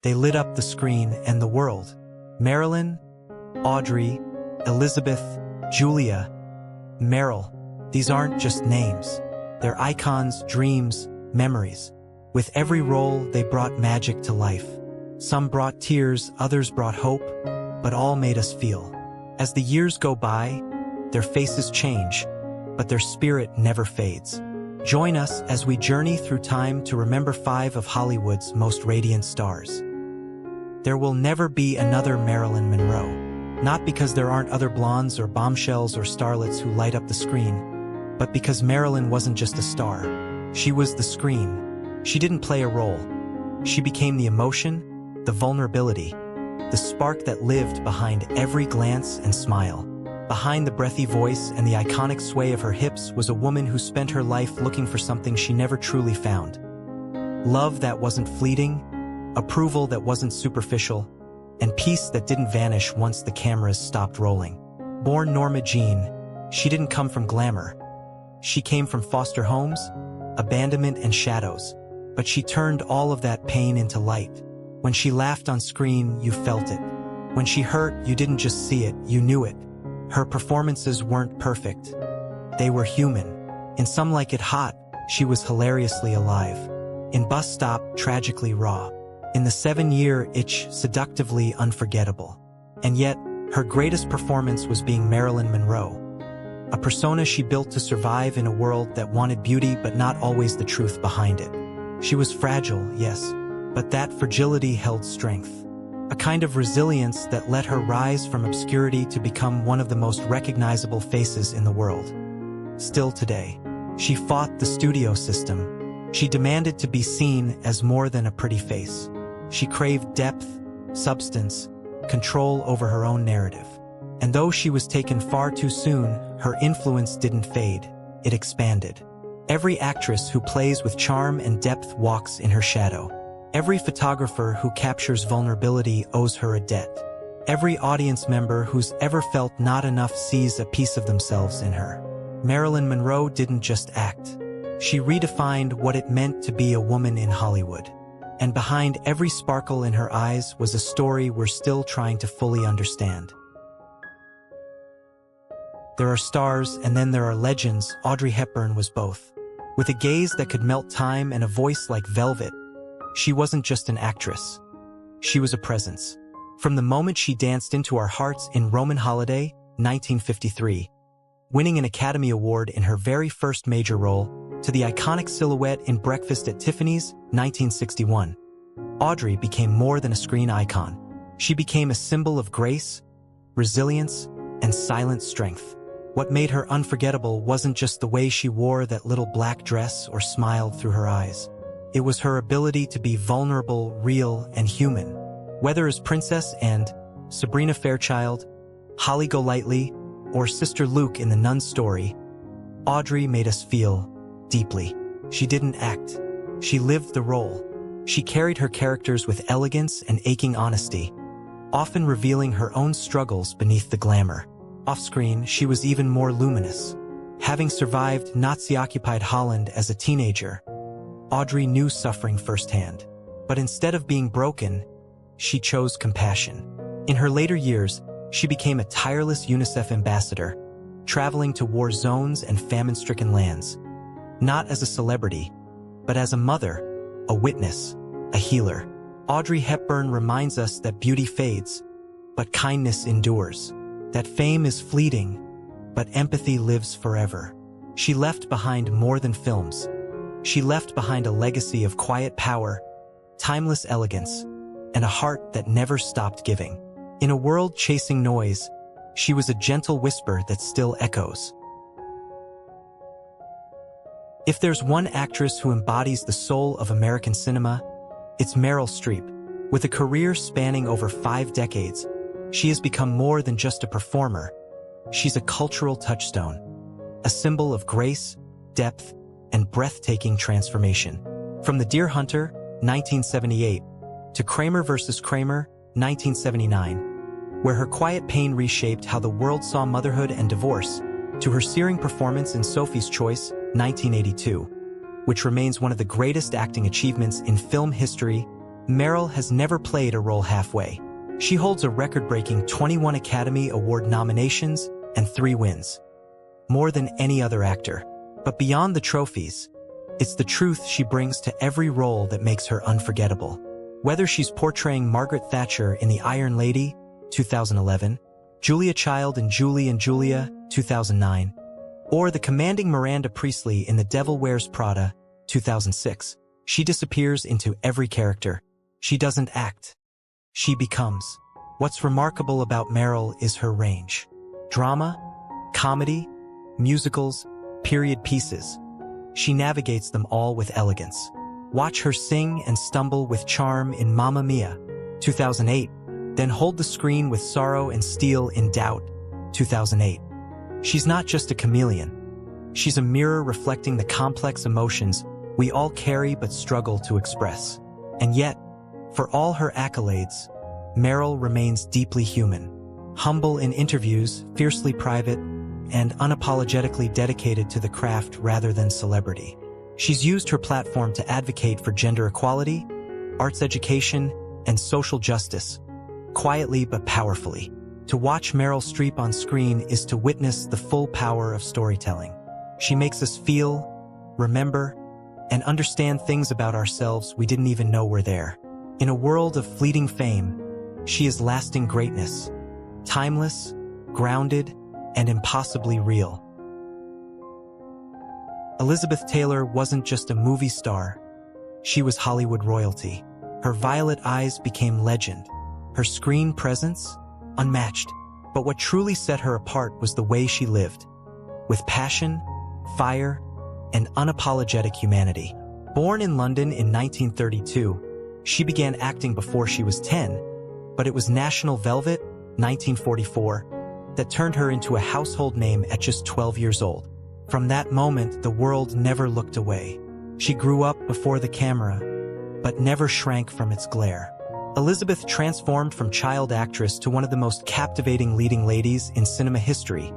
They lit up the screen and the world. Marilyn, Audrey, Elizabeth, Julia, Meryl. These aren't just names. They're icons, dreams, memories. With every role, they brought magic to life. Some brought tears, others brought hope, but all made us feel. As the years go by, their faces change, but their spirit never fades. Join us as we journey through time to remember 5 of Hollywood's most radiant stars. There will never be another Marilyn Monroe. Not because there aren't other blondes or bombshells or starlets who light up the screen, but because Marilyn wasn't just a star. She was the screen. She didn't play a role. She became the emotion, the vulnerability, the spark that lived behind every glance and smile. Behind the breathy voice and the iconic sway of her hips was a woman who spent her life looking for something she never truly found. Love that wasn't fleeting, approval that wasn't superficial, and peace that didn't vanish once the cameras stopped rolling. Born Norma Jean, she didn't come from glamour. She came from foster homes, abandonment, and shadows. But she turned all of that pain into light. When she laughed on screen, you felt it. When she hurt, you didn't just see it, you knew it. Her performances weren't perfect. They were human. In Some Like It Hot, she was hilariously alive. In Bus Stop, tragically raw. In The 7-Year Itch, seductively unforgettable. And yet, her greatest performance was being Marilyn Monroe. A persona she built to survive in a world that wanted beauty but not always the truth behind it. She was fragile, yes, but that fragility held strength. A kind of resilience that let her rise from obscurity to become one of the most recognizable faces in the world. Still today, she fought the studio system. She demanded to be seen as more than a pretty face. She craved depth, substance, control over her own narrative. And though she was taken far too soon, her influence didn't fade, it expanded. Every actress who plays with charm and depth walks in her shadow. Every photographer who captures vulnerability owes her a debt. Every audience member who's ever felt not enough sees a piece of themselves in her. Marilyn Monroe didn't just act. She redefined what it meant to be a woman in Hollywood. And behind every sparkle in her eyes was a story we're still trying to fully understand. There are stars and then there are legends. Audrey Hepburn was both. With a gaze that could melt time and a voice like velvet, she wasn't just an actress. She was a presence. From the moment she danced into our hearts in Roman Holiday, 1953, winning an Academy Award in her very first major role, to the iconic silhouette in Breakfast at Tiffany's, 1961. Audrey became more than a screen icon. She became a symbol of grace, resilience, and silent strength. What made her unforgettable wasn't just the way she wore that little black dress or smiled through her eyes. It was her ability to be vulnerable, real, and human. Whether as Princess and Sabrina Fairchild, Holly Golightly, or Sister Luke in The Nun story, Audrey made us feel deeply. She didn't act. She lived the role. She carried her characters with elegance and aching honesty, often revealing her own struggles beneath the glamour. Off-screen, she was even more luminous. Having survived Nazi-occupied Holland as a teenager, Audrey knew suffering firsthand. But instead of being broken, she chose compassion. In her later years, she became a tireless UNICEF ambassador, traveling to war zones and famine-stricken lands. Not as a celebrity, but as a mother, a witness, a healer. Audrey Hepburn reminds us that beauty fades, but kindness endures. That fame is fleeting, but empathy lives forever. She left behind more than films. She left behind a legacy of quiet power, timeless elegance, and a heart that never stopped giving. In a world chasing noise, she was a gentle whisper that still echoes. If there's one actress who embodies the soul of American cinema, it's Meryl Streep. With a career spanning over 5 decades, she has become more than just a performer. She's a cultural touchstone, a symbol of grace, depth, and breathtaking transformation. From The Deer Hunter, 1978, to Kramer vs. Kramer, 1979, where her quiet pain reshaped how the world saw motherhood and divorce, to her searing performance in Sophie's Choice, 1982, which remains one of the greatest acting achievements in film history, Meryl has never played a role halfway. She holds a record-breaking 21 Academy Award nominations and 3 wins, more than any other actor. But beyond the trophies, it's the truth she brings to every role that makes her unforgettable. Whether she's portraying Margaret Thatcher in The Iron Lady, 2011, Julia Child in Julie and Julia, 2009, or the commanding Miranda Priestley in The Devil Wears Prada, 2006, she disappears into every character. She doesn't act. She becomes. What's remarkable about Meryl is her range. Drama, comedy, musicals, period pieces. She navigates them all with elegance. Watch her sing and stumble with charm in Mamma Mia, 2008, then hold the screen with sorrow and steel in Doubt, 2008. She's not just a chameleon. She's a mirror reflecting the complex emotions we all carry but struggle to express. And yet, for all her accolades, Meryl remains deeply human. Humble in interviews, fiercely private, and unapologetically dedicated to the craft rather than celebrity. She's used her platform to advocate for gender equality, arts education, and social justice, quietly but powerfully. To watch Meryl Streep on screen is to witness the full power of storytelling. She makes us feel, remember, and understand things about ourselves we didn't even know were there. In a world of fleeting fame, she is lasting greatness, timeless, grounded, and impossibly real. Elizabeth Taylor wasn't just a movie star. She was Hollywood royalty. Her violet eyes became legend. Her screen presence, unmatched. But what truly set her apart was the way she lived. With passion, fire, and unapologetic humanity. Born in London in 1932, she began acting before she was 10, but it was National Velvet, 1944, that turned her into a household name at just 12 years old. From that moment, the world never looked away. She grew up before the camera, but never shrank from its glare. Elizabeth transformed from child actress to one of the most captivating leading ladies in cinema history,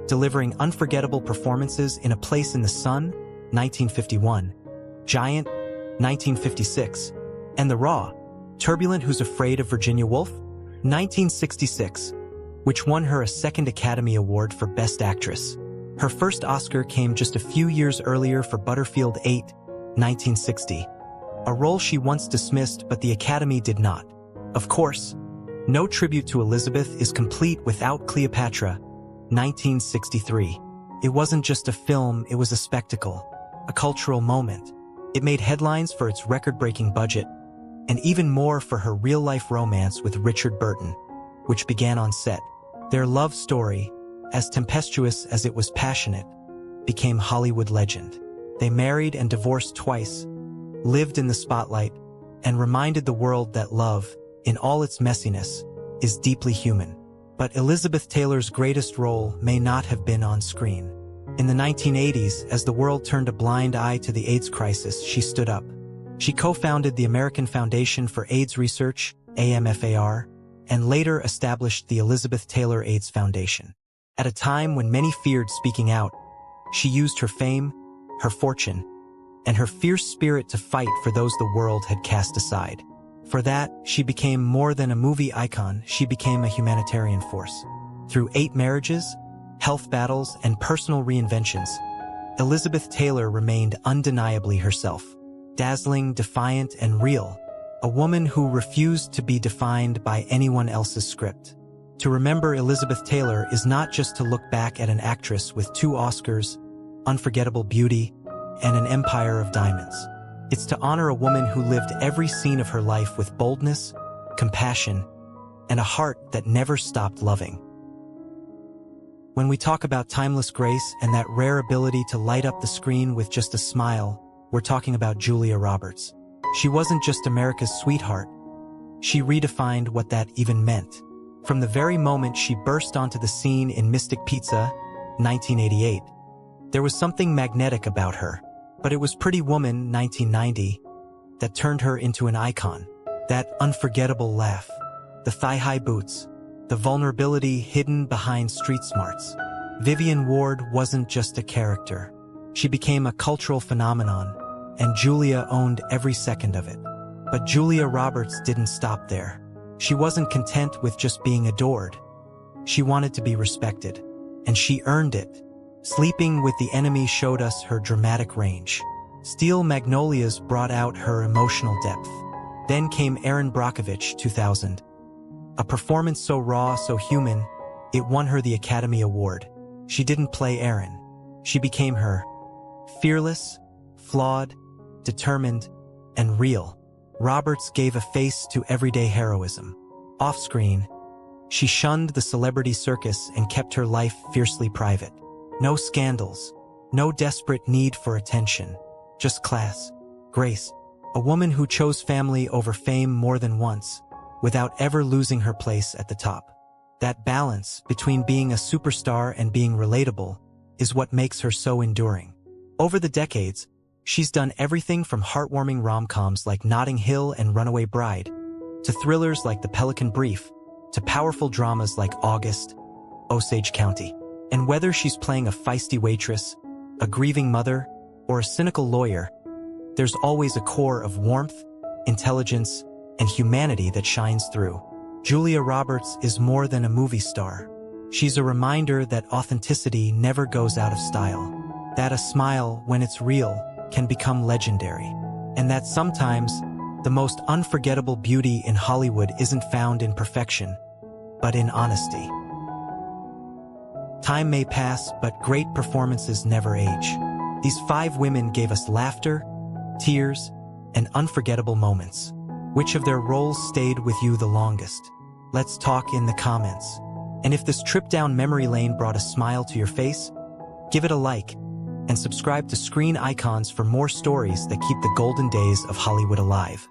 delivering unforgettable performances in A Place in the Sun, 1951, Giant, 1956, and The Raw, Turbulent Who's Afraid of Virginia Woolf, 1966, which won her a second Academy Award for Best Actress. Her first Oscar came just a few years earlier for Butterfield 8, 1960, a role she once dismissed but the Academy did not. Of course, no tribute to Elizabeth is complete without Cleopatra, 1963. It wasn't just a film, it was a spectacle, a cultural moment. It made headlines for its record-breaking budget, and even more for her real-life romance with Richard Burton, which began on set. Their love story, as tempestuous as it was passionate, became Hollywood legend. They married and divorced twice, lived in the spotlight, and reminded the world that love, in all its messiness, is deeply human. But Elizabeth Taylor's greatest role may not have been on screen. In the 1980s, as the world turned a blind eye to the AIDS crisis, she stood up. She co-founded the American Foundation for AIDS Research, AMFAR, and later established the Elizabeth Taylor AIDS Foundation. At a time when many feared speaking out, she used her fame, her fortune, and her fierce spirit to fight for those the world had cast aside. For that, she became more than a movie icon, she became a humanitarian force. Through 8 marriages, health battles, and personal reinventions, Elizabeth Taylor remained undeniably herself. Dazzling, defiant, and real, a woman who refused to be defined by anyone else's script. To remember Elizabeth Taylor is not just to look back at an actress with 2 Oscars, unforgettable beauty, and an empire of diamonds. It's to honor a woman who lived every scene of her life with boldness, compassion, and a heart that never stopped loving. When we talk about timeless grace and that rare ability to light up the screen with just a smile, we're talking about Julia Roberts. She wasn't just America's sweetheart. She redefined what that even meant. From the very moment she burst onto the scene in Mystic Pizza, 1988, there was something magnetic about her. But it was Pretty Woman, 1990, that turned her into an icon. That unforgettable laugh, the thigh-high boots, the vulnerability hidden behind street smarts. Vivian Ward wasn't just a character. She became a cultural phenomenon, and Julia owned every second of it. But Julia Roberts didn't stop there. She wasn't content with just being adored. She wanted to be respected, and she earned it. Sleeping with the Enemy showed us her dramatic range. Steel Magnolias brought out her emotional depth. Then came Erin Brockovich, 2000. A performance so raw, so human, it won her the Academy Award. She didn't play Erin. She became her. Fearless, flawed, determined, and real. Roberts gave a face to everyday heroism. Off-screen, she shunned the celebrity circus and kept her life fiercely private. No scandals, no desperate need for attention, just class, grace. A woman who chose family over fame more than once, without ever losing her place at the top. That balance between being a superstar and being relatable is what makes her so enduring. Over the decades, she's done everything from heartwarming rom-coms like Notting Hill and Runaway Bride, to thrillers like The Pelican Brief, to powerful dramas like August, Osage County. And whether she's playing a feisty waitress, a grieving mother, or a cynical lawyer, there's always a core of warmth, intelligence, and humanity that shines through. Julia Roberts is more than a movie star. She's a reminder that authenticity never goes out of style, that a smile, when it's real, can become legendary, and that sometimes the most unforgettable beauty in Hollywood isn't found in perfection, but in honesty. Time may pass, but great performances never age. These 5 women gave us laughter, tears, and unforgettable moments. Which of their roles stayed with you the longest? Let's talk in the comments. And if this trip down memory lane brought a smile to your face, give it a like, and subscribe to Screen Icons for more stories that keep the golden days of Hollywood alive.